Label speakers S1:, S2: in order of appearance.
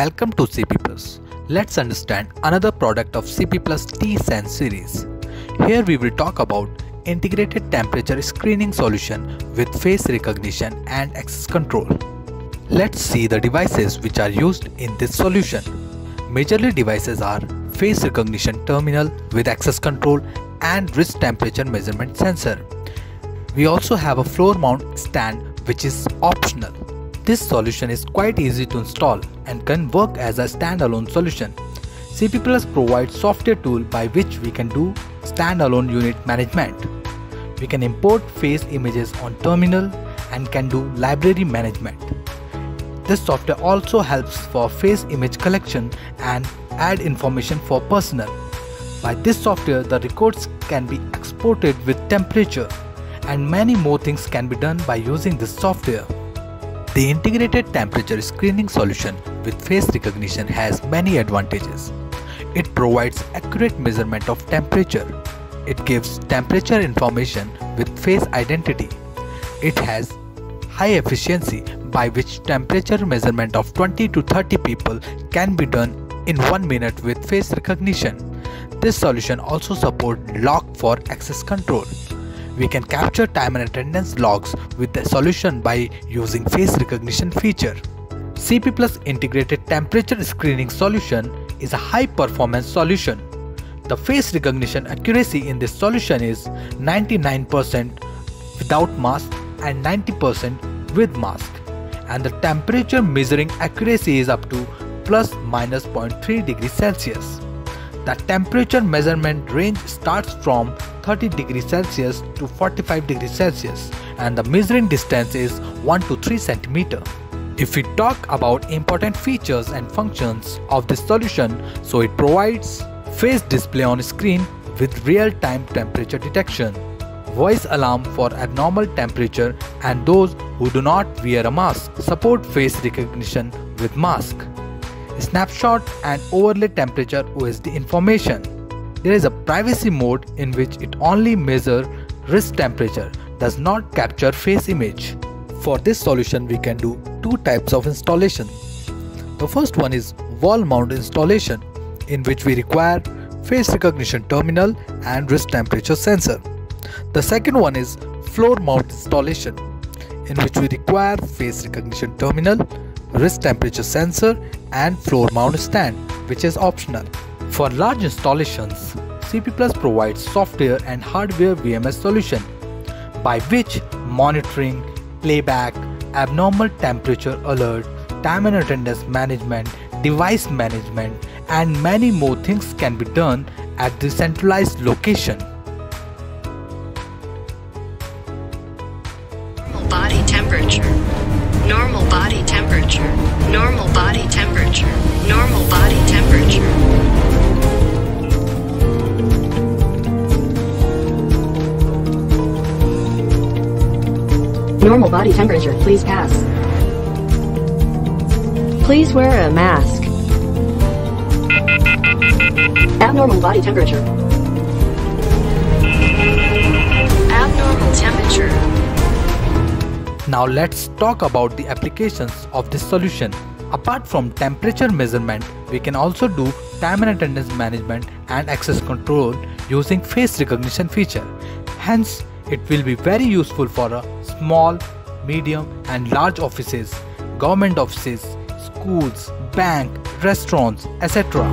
S1: Welcome to CP Plus. Let's understand another product of CP Plus T-Sense series. Here we will talk about integrated temperature screening solution with face recognition and access control. Let's see the devices which are used in this solution. Majorly devices are face recognition terminal with access control and wrist temperature measurement sensor. We also have a floor mount stand which is optional. This solution is quite easy to install and can work as a standalone solution. CP Plus provides software tool by which we can do standalone unit management. We can import face images on terminal and can do library management. This software also helps for face image collection and add information for personnel. By this software, the records can be exported with temperature and many more things can be done by using this software. The integrated temperature screening solution with face recognition has many advantages. It provides accurate measurement of temperature. It gives temperature information with face identity. It has high efficiency by which temperature measurement of 20 to 30 people can be done in 1 minute with face recognition. This solution also supports lock for access control. We can capture time and attendance logs with the solution by using face recognition feature. CP Plus integrated temperature screening solution is a high performance solution. The face recognition accuracy in this solution is 99% without mask and 90% with mask, and the temperature measuring accuracy is up to plus minus 0.3 degrees Celsius. The temperature measurement range starts from 30 degrees Celsius to 45 degrees Celsius and the measuring distance is 1 to 3 centimeter. If we talk about important features and functions of this solution, so it provides face display on screen with real-time temperature detection, voice alarm for abnormal temperature and those who do not wear a mask, support face recognition with mask, snapshot and overlay temperature OSD information. There is a privacy mode in which it only measures wrist temperature, does not capture face image. For this solution we can do two types of installation. The first one is wall mount installation, in which we require face recognition terminal and wrist temperature sensor. The second one is floor mount installation, in which we require face recognition terminal, wrist temperature sensor and floor mount stand, which is optional. For large installations, CP Plus provides software and hardware VMS solution by which monitoring, playback, abnormal temperature alert, time and attendance management, device management and many more things can be done at the centralized location.
S2: Body temperature, normal body temperature, normal body temperature, normal body temperature.
S3: Normal body temperature, please pass. Please wear a mask. Abnormal body temperature.
S2: Abnormal temperature.
S1: Now let's talk about the applications of this solution. Apart from temperature measurement, we can also do time and attendance management and access control using face recognition feature. Hence, it will be very useful for a small, medium and large offices, government offices, schools, bank, restaurants, etc.